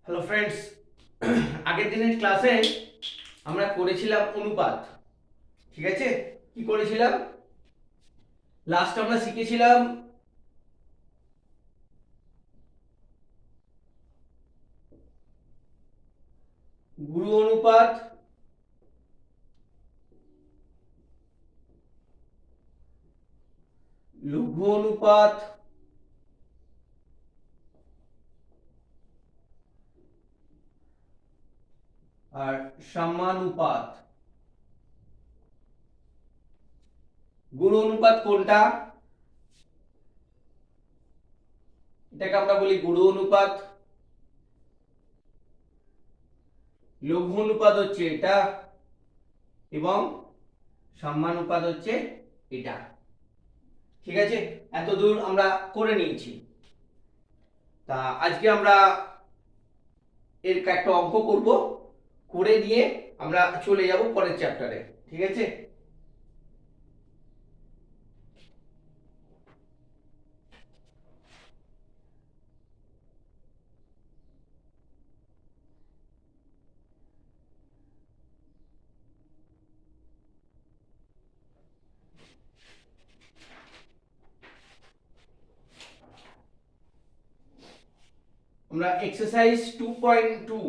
Hello friends, আগের দিনের ক্লাসে আমরা করেছিলাম অনুপাত। ঠিক আছে, কি করেছিলাম? লাস্ট আমরা শিখেছিলাম গুরু অনুপাত, লঘু অনুপাত, আর সমানুপাত। গুরু অনুপাত কোনটা? এটাকে আমরা বলি গুরু অনুপাত। লঘু অনুপাত হচ্ছে এটা, এবং সমানুপাত হচ্ছে এটা। ঠিক আছে, এত দূর আমরা করে নিয়েছি। তা আজকে আমরা এর একটা অঙ্ক করব, করে নিয়ে আমরা চলে যাব পরের চ্যাপ্টারে। ঠিক আছে, আমরা এক্সারসাইজ 2.2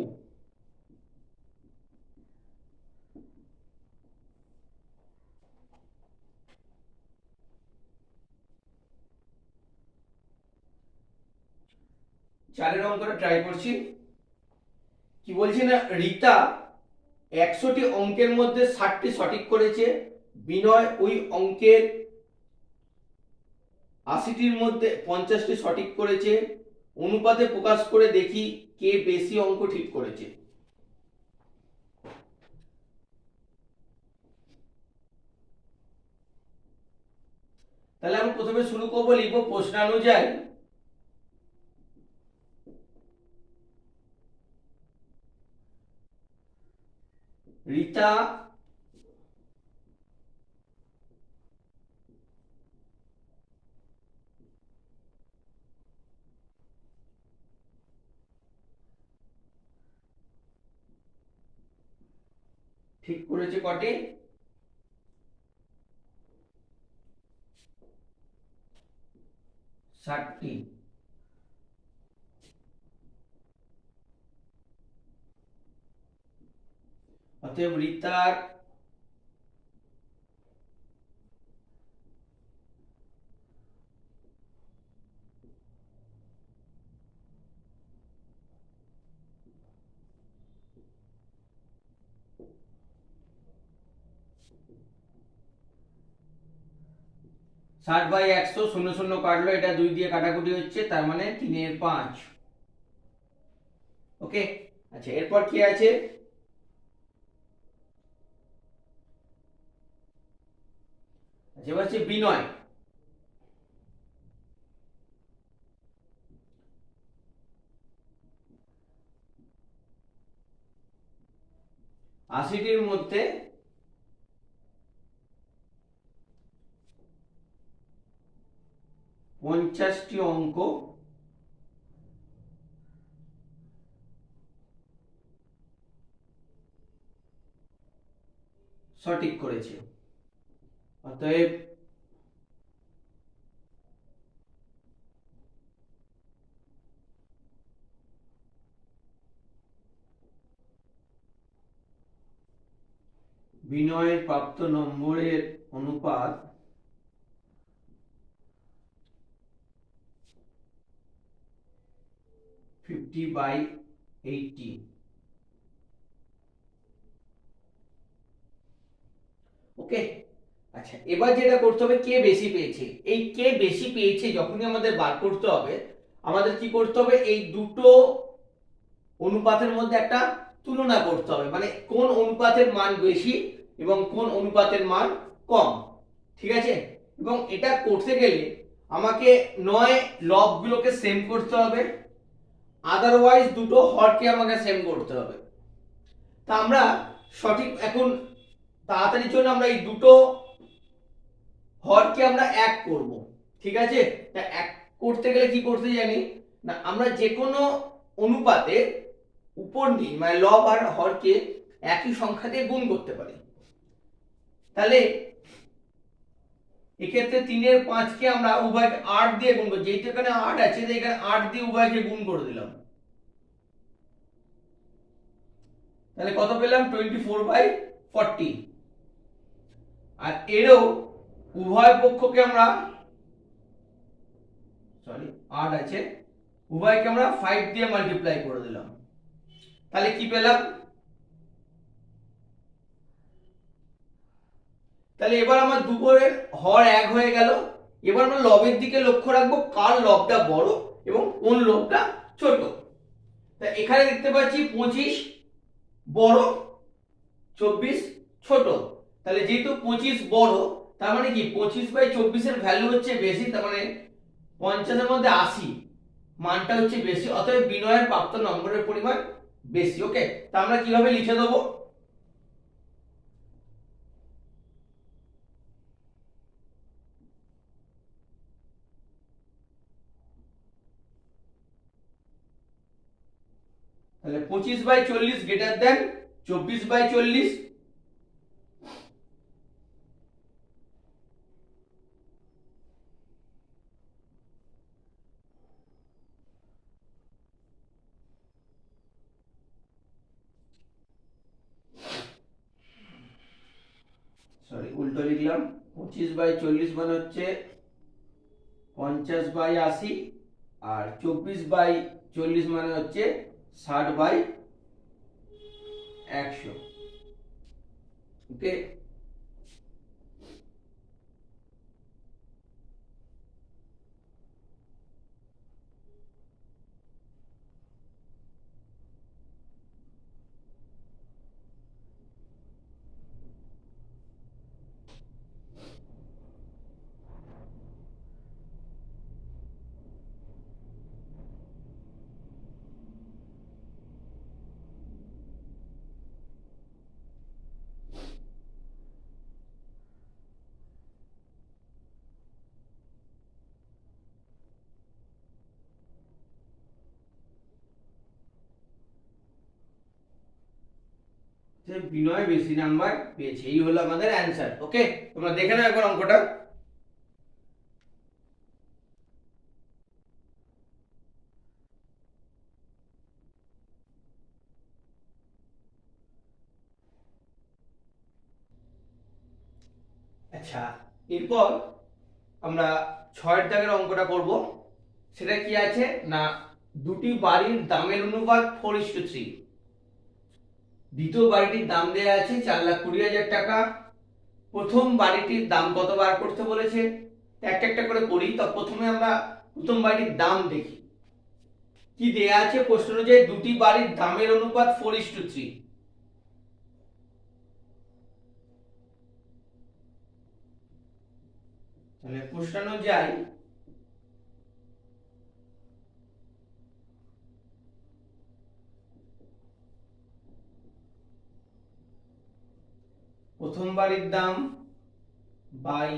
চারের অঙ্কটা ট্রাই করছি। কি বলছি না, রীতা 100টি অঙ্কের মধ্যে 60টি সঠিক করেছে, বিনয় ওই অঙ্কের 80টির মধ্যে 50টি সঠিক করেছে। অনুপাতে প্রকাশ করে দেখি কে বেশি অঙ্ক ঠিক করেছে। তাহলে আমি প্রথমে শুরু করবো, লিখবো প্রশ্নানুযায়ী রীতা ঠিক করেছে কটি? 60টি। অতএব রীতার ষাট বাই 100, শূন্য শূন্য কাটলো, এটা 2 দিয়ে কাটাকুটি হচ্ছে, তার মানে 3/5। ওকে, আচ্ছা এরপর কি আছে? আচ্ছা এবার হচ্ছে বিনয়। আশিটির মধ্যে 50টি অঙ্ক সঠিক করেছে। অতএব বিনয়ের প্রাপ্ত নম্বরের অনুপাত 50/80। ওকে, আচ্ছা এবার যেটা করতে হবে, কে বেশি পেয়েছে। এই কে বেশি পেয়েছে যখনই আমাদের বার করতে হবে, আমাদের কি করতে হবে? এই দুটো অনুপাতের মধ্যে একটা তুলনা করতে হবে, মানে কোন অনুপাতের মান বেশি এবং কোন অনুপাতের মান কম। ঠিক আছে, এবং এটা করতে গেলে আমাকে নয় লবগুলোকে সেম করতে হবে, আদারওয়াইজ দুটো হরকে আমাকে সেম করতে হবে। তা আমরা সঠিক এখন তাড়াতাড়ির জন্য আমরা এই দুটো হরকে আমরা এক করব। ঠিক আছে, তা এক করতে গেলে কি করতে জানি না, আমরা যে কোনো অনুপাতে উপর নিয়ে মানে লব আর হরকে একই সংখ্যা দিয়ে গুণ করতে পারি। তাহলে এক্ষেত্রে 3 এর 5 কে আমরা উভয়কে 8 দিয়ে গুণ করব, যেহেতু এখানে 8 আছে তাই এখানে 8 দিয়ে উভয়কে গুণ করে দিলাম। তাহলে কত পেলাম 24/40। আর এরও উভয় পক্ষকে আমরা সরি 8 আছে, উভয়কে আমরা 5 দিয়ে মাল্টিপ্লাই করে দিলাম। তাহলে কি পেলাম, তাহলে এবার আমার দুপুরের হর এক হয়ে গেল। এবার আমরা লবের দিকে লক্ষ্য রাখবো, কার লবটা বড় এবং কোন লবটা ছোট। তা এখানে দেখতে পাচ্ছি 25 বড় 24 ছোট। তাহলে যেহেতু 25 বড়, তার মানে কি 25/24 এর ভ্যালু হচ্ছে বেশি, তার মানে 50 এর মধ্যে 80 মানটা হচ্ছে বেশি, অতএব বিনয়ের প্রাপ্ত নম্বরের পরিমাণ বেশি। ওকে, তা আমরা কিভাবে লিখে দেবো, তাহলে 25/40 গ্রেটার দেন 24/40। সরি উল্টো লিখলাম, 25/40 মানে হচ্ছে 50/80, আর 24/40 মানে হচ্ছে 60/100। ওকে, বিনয় বেশি নাম্বার পেয়েছে, এই হলো আমাদের অ্যান্সার। ওকে, তোমরা দেখে নাও একবার অঙ্কটা। আচ্ছা, এরপর আমরা 6 দাগের অঙ্কটা করব। সেটা কি আছে না, দুটি বাড়ির দামের অনুপাত 4:3। দ্বিতীয় বাড়িটির দাম দেয়া আছে 4,20,000 টাকা। প্রথম বাড়িটির দাম কত বার করতে বলেছে, একটা একটা করে করি। তো প্রথমে আমরা প্রথম বাড়িটির দাম দেখি। কি দেয়া আছে প্রশ্ন অনুযায়ী, দুটি বাড়ির দামের অনুপাত 4:3। তাহলে প্রশ্ন অনুযায়ী প্রথম বাড়ির দাম বাই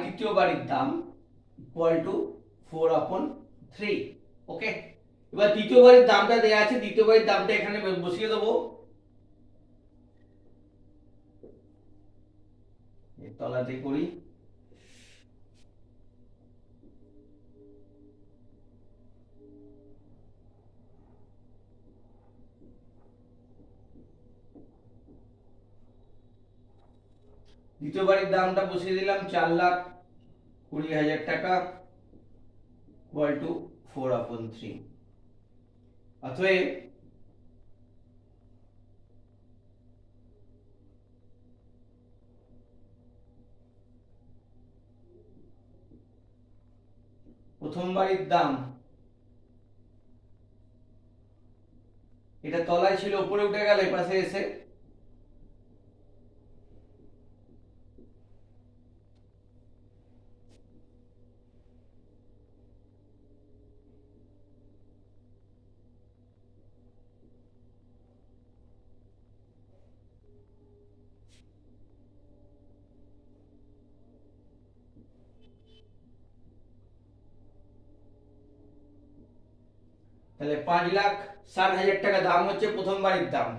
দ্বিতীয় বাড়ির দাম ইকুয়াল টু 4/3। ওকে, এবার দ্বিতীয় বাড়ির দামটা দেয়া আছে, দ্বিতীয় বাড়ির দামটা এখানে বসিয়ে দেবো। তলাতে করি, দ্বিতীয় বাড়ির দামটা বসিয়ে দিলাম 4,20,000 টাকা ইকুয়াল টু 4/3। অতএব প্রথম বাড়ির দাম, এটা তলায় ছিল উপরে উঠে গেল এপাশে এসে, তাহলে 5,60,000 টাকা দাম হচ্ছে প্রথম বাড়ির দাম।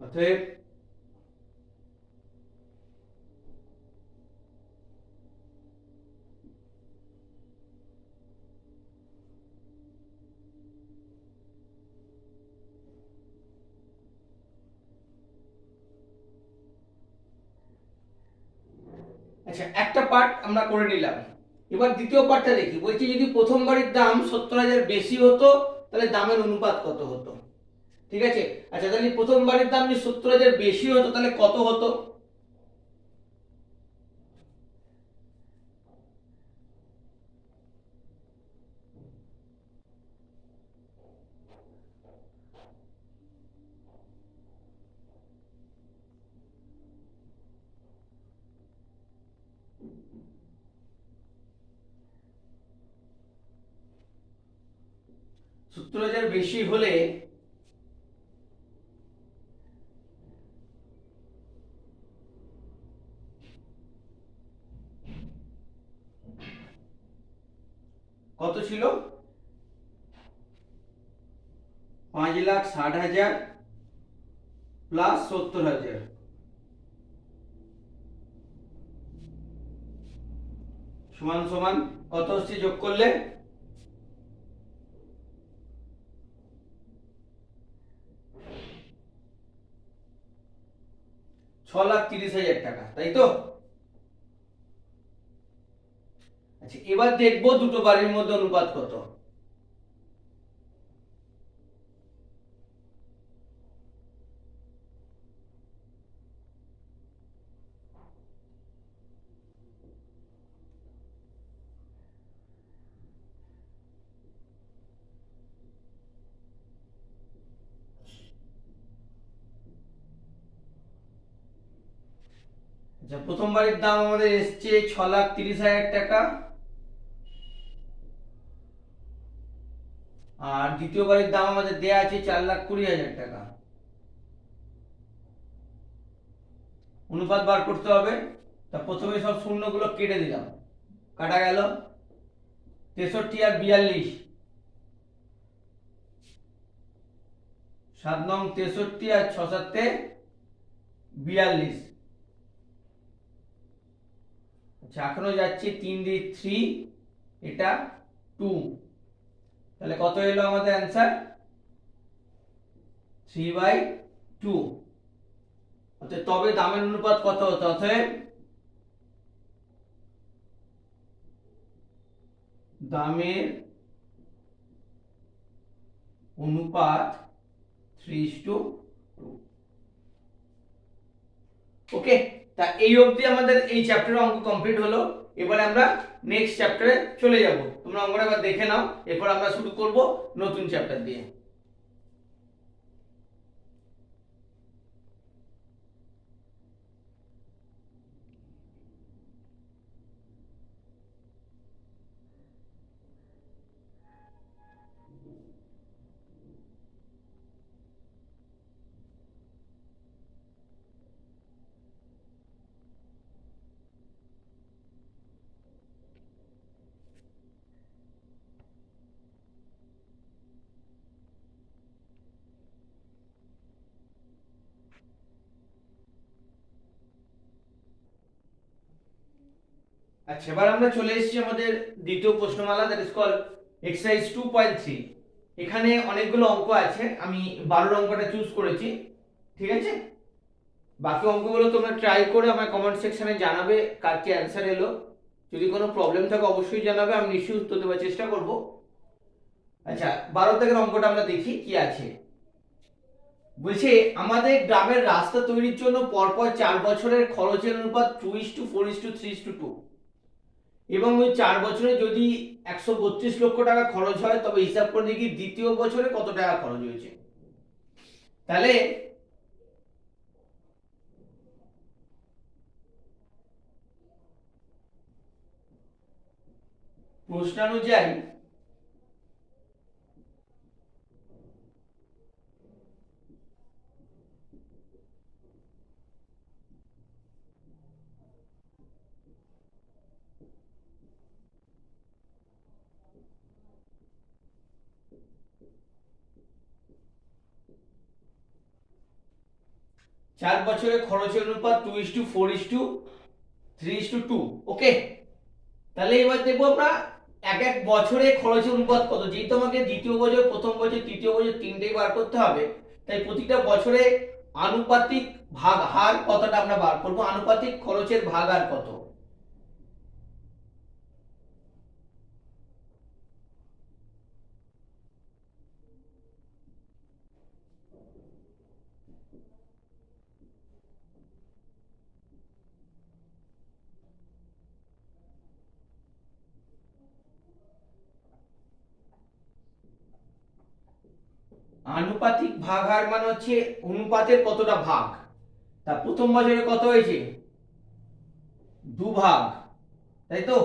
অতএব আচ্ছা, একটা পার্ট আমরা করে নিলাম। এবার দ্বিতীয় পার্টটা দেখি। বলছি যদি প্রথম বাড়ির দাম 70,000 বেশি হতো তাহলে দামের অনুপাত কত হতো? ঠিক আছে। আচ্ছা, তাহলে প্রথম বাড়ির দাম যদি 70,000 বেশি হতো তাহলে কত হতো? সত্তর হাজার বেশি হলে কত ছিল? 5,60,000 প্লাস 70,000 সমান সমান কত হচ্ছে যোগ করলে? 6,30,000 টাকা, তাই তো? আচ্ছা, এবার দেখবো দুটো বাড়ির মধ্যে অনুপাত কত। আচ্ছা, প্রথম বাড়ির দাম আমাদের এসছে 6,30,000 টাকা, আর দ্বিতীয় বাড়ির দাম আমাদের দেয়া আছে 4,20,000 টাকা। অনুপাত বার করতে হবে। তা প্রথমে সব শূন্যগুলো কেটে দিলাম, কাটা গেল। 63 আর 42, 7 নং 63 আর 6 7 42। আচ্ছা, এখনো যাচ্ছে 3 দিয়ে 3, এটা 2, তাহলে কত এলো আমাদের অ্যান্সার? 3/2। তবে দামের অনুপাত কত হতো? অতএব দামের অনুপাত 3:2। ওকে, তা এই অবধি আমাদের এই চ্যাপ্টারের অঙ্ক কমপ্লিট হলো। এবারে আমরা নেক্সট চ্যাপ্টারে চলে যাব। তোমরা অঙ্কটা একবার দেখে নাও, এরপর আমরা শুরু করব নতুন চ্যাপ্টার দিয়ে। আচ্ছা, এবার আমরা চলে এসেছি আমাদের দ্বিতীয় প্রশ্নমালা, দ্যাট ইজ কল এক্সারসাইজ 2.3। এখানে অনেকগুলো অঙ্ক আছে, আমি 12 অঙ্কটা চুজ করেছি। ঠিক আছে, বাকি অঙ্কগুলো তোমরা ট্রাই করে আমার কমেন্ট সেকশনে জানাবে কার কি অ্যান্সার এলো। যদি কোনো প্রবলেম থাকে অবশ্যই জানাবে, আমি নিশ্চয়ই উত্তর দেওয়ার চেষ্টা করব। আচ্ছা, 12 থেকে অঙ্কটা আমরা দেখি কি আছে। বলছে আমাদের গ্রামের রাস্তা তৈরির জন্য পরপর 4 বছরের খরচের অনুপাত 2:4:3:2, এবং ওই 4 বছরে যদি 132 লক্ষ টাকা খরচ হয় তবে হিসাব করে দেখি দ্বিতীয় বছরে কত টাকা খরচ হয়েছে। তাহলে প্রশ্নানুযায়ী 4 বছরে খরচের অনুপাত 2:4:3:2। ওকে, তাহলে এবার দেখবো আমরা এক এক বছরে খরচের অনুপাত কত। যেহেতু আমাকে দ্বিতীয় বছর, প্রথম বছর, তৃতীয় বছর তিনটেই বার করতে হবে, তাই প্রতিটা বছরে আনুপাতিক ভাগ হার কতটা আমরা বার করবো, আনুপাতিক খরচের ভাগ আর কত। আনুপাতিক ভাগ হার মানে হচ্ছে অনুপাতের কতটা ভাগ। তা প্রথম বছরে কত হয়েছে, 2 ভাগ, তাই তো।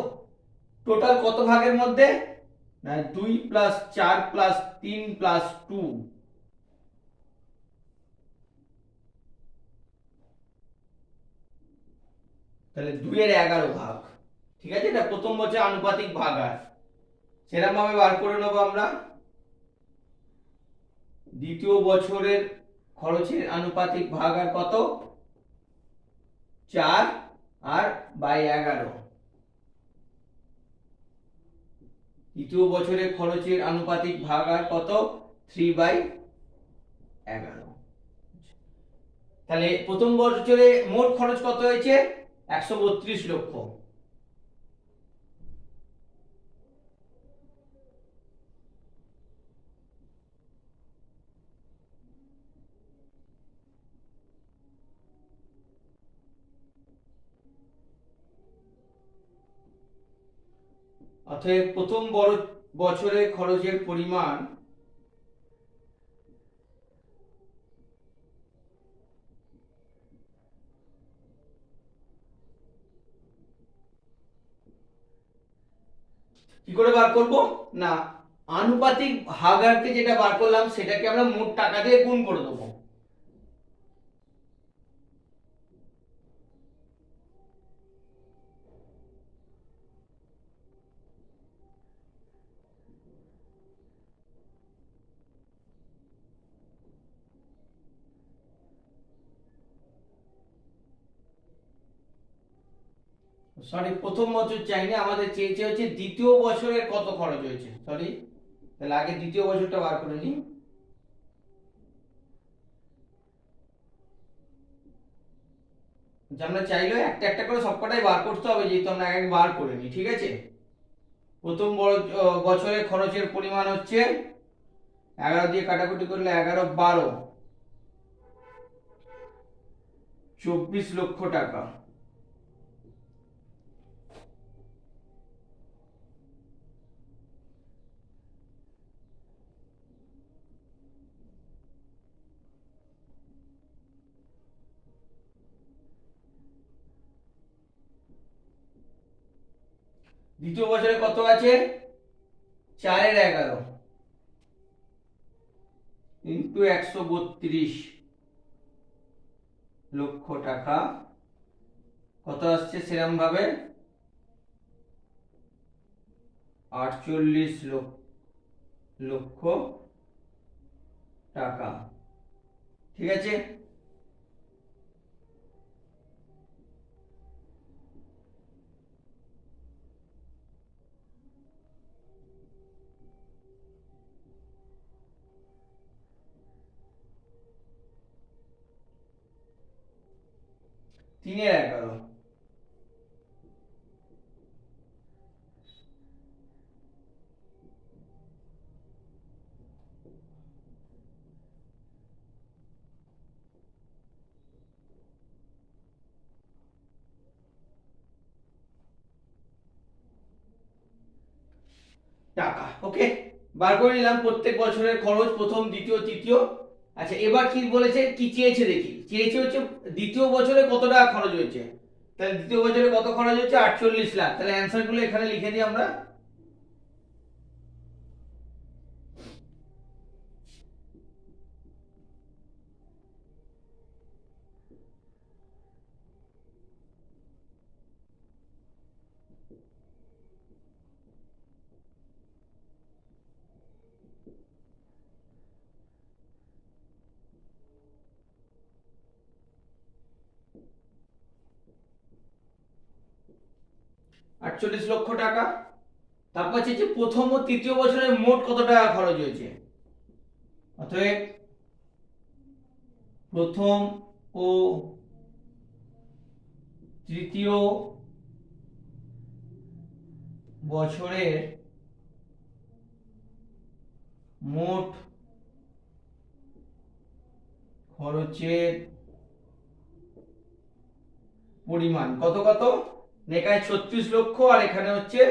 টোটাল কত ভাগের মধ্যে, না 2+4+3+2, তাহলে 2/11 ভাগ। ঠিক আছে, এটা প্রথম বছর আনুপাতিক ভাগ হার, সেরকম ভাবে বার করে নেবো আমরা। দ্বিতীয় বছরের খরচের আনুপাতিক ভাগ আর কত, 4/11। দ্বিতীয় বছরের খরচের আনুপাতিক ভাগ আর কত, 3/11। তাহলে প্রথম বছরে মোট খরচ কত হয়েছে, 132 লক্ষ। অতএব প্রথম বছরে খরচের পরিমাণ কি করে বার করব, না আনুপাতিক ভাগাহারকে যেটা বার করলাম সেটাকে আমরা মোট টাকা দিয়ে গুণ করে দেবো। সরি, প্রথম বছর চাইনি, আমাদের চেয়েছে হচ্ছে দ্বিতীয় বছরের কত খরচ হয়েছে। সরি, তাহলে আগে দ্বিতীয় বছরটা বার করে নিই। আমরা চাইলেও একটা একটা করে সবকটাই বার করতে হবে, যেহেতু আমরা এক এক বার করে নিই। ঠিক আছে, প্রথম বছরের খরচের পরিমাণ হচ্ছে 11 দিয়ে কাটাকুটি করলে 11, 12, 24 লক্ষ টাকা। দ্বিতীয় বছরে কত আছে, 4/11 ইন্টু 132 লক্ষ টাকা, কত আসছে সেরকম ভাবে, 48 লক্ষ টাকা। ঠিক আছে, তিনের 11। টাকা। ওকে, বার করে নিলাম প্রত্যেক বছরের খরচ, প্রথম, দ্বিতীয়, তৃতীয়। আচ্ছা, এবার কি বলেছে, কি চেয়েছে দেখি। চেয়েছে হচ্ছে দ্বিতীয় বছরে কত টাকা খরচ হয়েছে। তাহলে দ্বিতীয় বছরে কত খরচ হচ্ছে, 48 লাখ। তাহলে অ্যান্সার গুলো এখানে লিখে দিই আমরা। লক্ষ টাকা। তারপর হচ্ছে যে প্রথম ও তৃতীয় বছরে মোট কত টাকা খরচ হয়েছে, অতএব প্রথম ও তৃতীয় বছরের মোট খরচের পরিমাণ কত কত, এখানে 36 লক্ষ আর এখানে হচ্ছে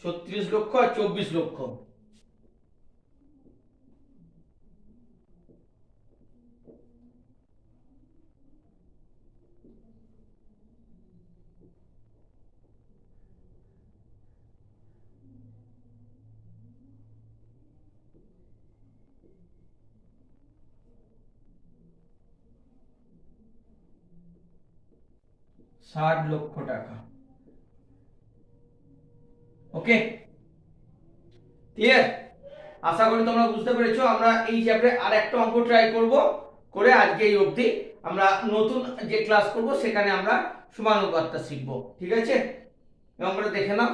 36 লক্ষ আর 24 লক্ষ। ষাট লক্ষ টাকা। ওকে, ক্লিয়ার? আশা করি তোমরা বুঝতে পেরেছো। আমরা এই চ্যাপ্টারে আর একটা অঙ্ক ট্রাই করব, করে আজকে এই অবধি। আমরা নতুন যে ক্লাস করব সেখানে আমরা সমানুপাতটা শিখব, ঠিক আছে? এই অঙ্কটা দেখে নাও।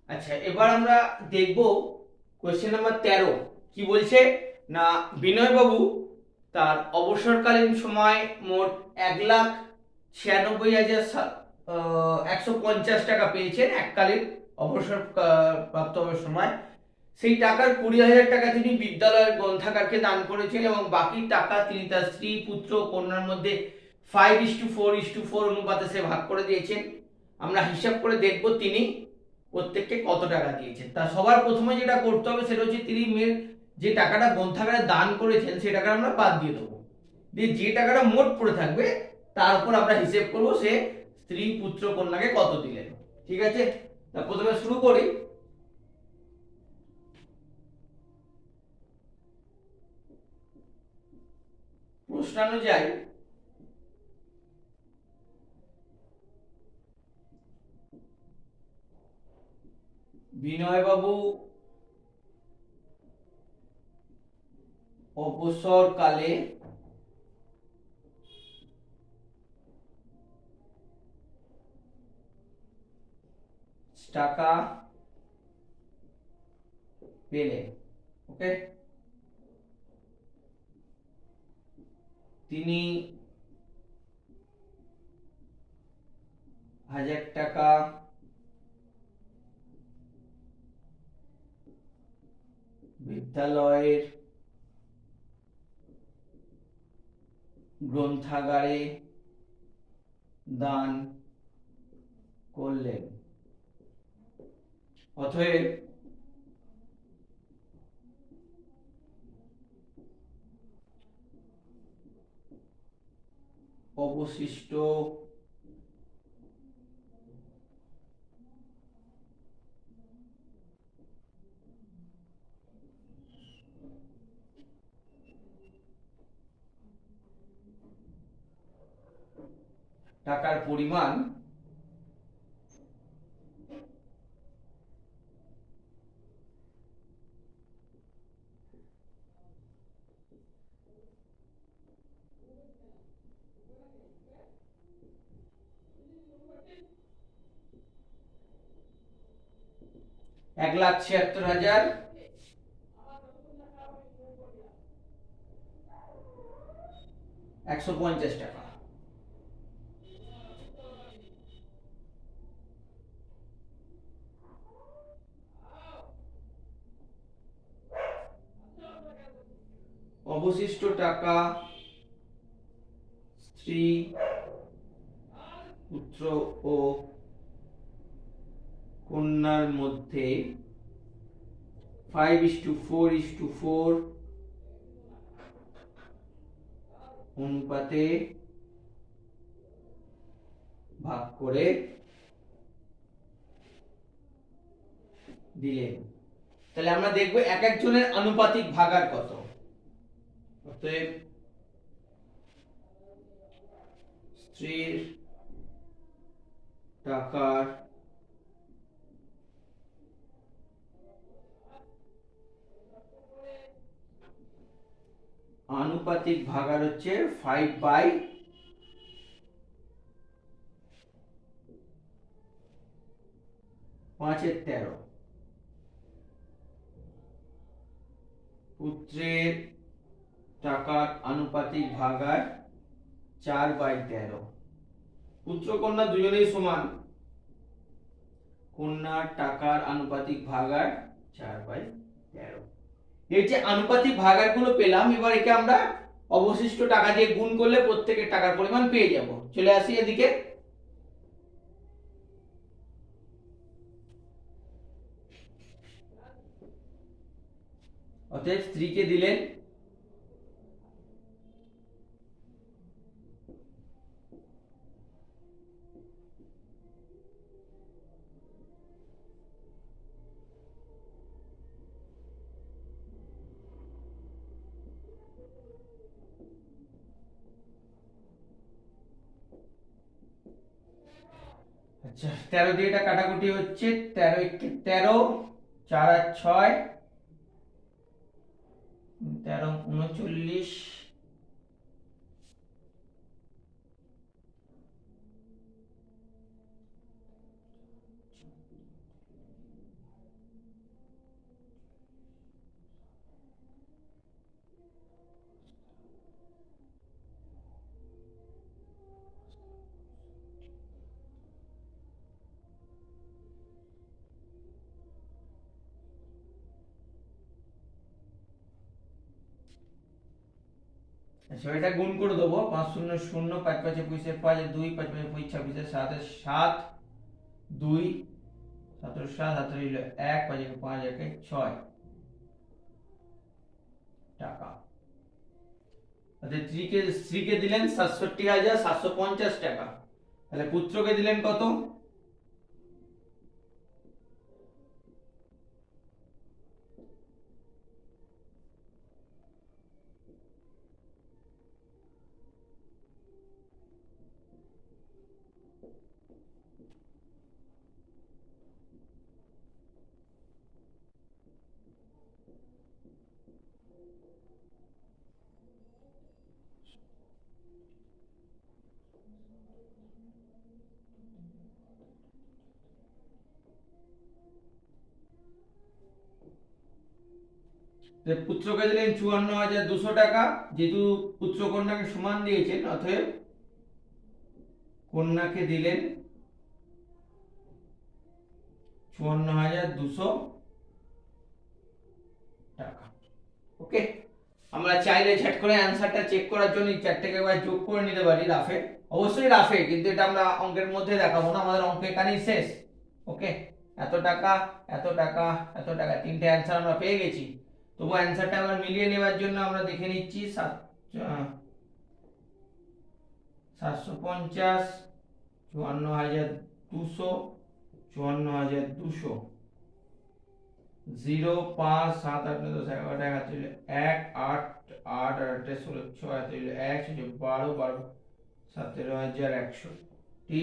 আচ্ছা, এবার আমরা দেখব কোশ্চেন নাম্বার 13। কি বলছে না, বিনয় বাবু তার অবসরকালীন সময় মোট 1,96,150 টাকা পেয়েছেন এককালীন অবসর প্রাপ্ত সময়। সেই টাকার 20,000 টাকা তিনি বিদ্যালয়ের গ্রন্থাগারকে দান করেছেন এবং বাকি টাকা তিনি তার স্ত্রী, পুত্র ও কন্যার মধ্যে 5:4:4 অনুপাতে সে ভাগ করে দিয়েছেন। আমরা হিসাব করে দেখব তিনি প্রত্যেককে কত টাকা দিয়েছেন। তা সবার প্রথমে যেটা করতে হবে সেটা হচ্ছে তিনি যে টাকাটা গ্রন্থাগারে দান করেছেন সেই টাকা আমরা বাদ দিয়ে দেবো, দিয়ে যে টাকাটা মোট পড়ে থাকবে তার উপর আমরা হিসেব করব সে স্ত্রী, পুত্র, কন্যাকে কত দিলেন। ঠিক আছে, তা প্রথমে শুরু করি। প্রশ্নানুযায়ী বিনয়বাবু অবসরকালে টাকা পেলেন। ওকে, তিনি 1,000 টাকা বিদ্যালয়ের গ্রন্থাগারে দান করলেন। অতএব অবশিষ্ট টাকার পরিমাণ এক লাখ 76,150 টাকা। অবশিষ্ট টাকা স্ত্রী, পুত্র ও কন্যার মধ্যে 5:4:4 অনুপাতে ভাগ করে দিলেন। তাহলে আমরা দেখবো এক একজনের আনুপাতিক ভাগার কত। অতএব স্ত্রীর টাকার আনুপাতিক ভাগার হচ্ছে 5/5-13। পুত্রের টাকার আনুপাতিক ভাগার 4/13। পুত্র কন্যা দুজনেই সমান, কন্যার টাকার আনুপাতিক ভাগার 4/13। এই যে আনুপাতিক ভাগার গুলো পেলাম, এবার একে আমরা অবশিষ্ট টাকা দিয়ে গুণ করলে প্রত্যেকের টাকার পরিমাণ পেয়ে যাব। চলে আসি এদিকে। অতএব স্ত্রীকে দিলেন আচ্ছা 13 দিয়ে এটা কাটাকুটি হচ্ছে, 13 একে 13, 4 আর 6, 13 39। আচ্ছা এটা গুণ করে দেবো, 5 0 0, 5 5 25, 5 2, 5 5 25 26, 7 7, 2 17 7 17 1, 5 5 1 6 টাকা। স্ত্রীকে দিলেন 67,750 টাকা। তাহলে পুত্রকে দিলেন কত? পুত্রকে দিলেন 54,200 টাকা। যেহেতু পুত্র কন্যাকে সমান দিয়েছেন, অতএব কন্যাকে দিলেন 54,200 টাকা। ওকে, আমরা চাইলে ঝট করে অ্যানসারটা চেক করার জন্য এই চারটাকে একবার যোগ করে নিতে পারি রাফে। অবশ্যই রাফে, কিন্তু এটা আমরা অঙ্কের মধ্যে দেখাবো না, আমাদের অঙ্ক এখানেই শেষ। ওকে, এত টাকা এত টাকা এত টাকা, তিনটে অ্যানসার আমরা পেয়ে গেছি। তবু অ্যানসারটা আবার মিলিয়ে নেওয়ার জন্য আমরা দেখে নিচ্ছি 750, 54,200, 54,200, 0 5 7 8 9 10 11 11 1 8 8 8 16 6 1 12 12 17,100 টি।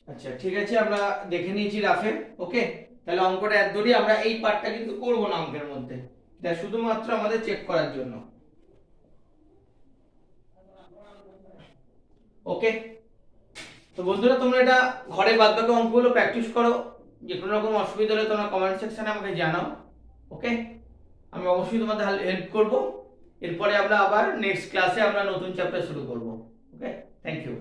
আচ্ছা ঠিক আছে, আমরা দেখে নিয়েছি রাফে। ওকে, তাহলে অঙ্কটা এত দূরই, আমরা এই পার্টটা কিন্তু করব না অঙ্কের মধ্যে, এটা শুধুমাত্র আমাদের চেক করার জন্য। ওকে, তো বন্ধুরা তোমরা এটা ঘরে বাদবাকি অঙ্কগুলো প্র্যাকটিস করো, যে কোনো রকম অসুবিধা হলে তোমরা কমেন্ট সেকশনে আমাকে জানাও। ওকে, আমি অবশ্যই তোমাদের হেল্প করব। এরপরে আমরা আবার নেক্সট ক্লাসে আমরা নতুন চ্যাপ্টার শুরু করব। ওকে, থ্যাংক ইউ।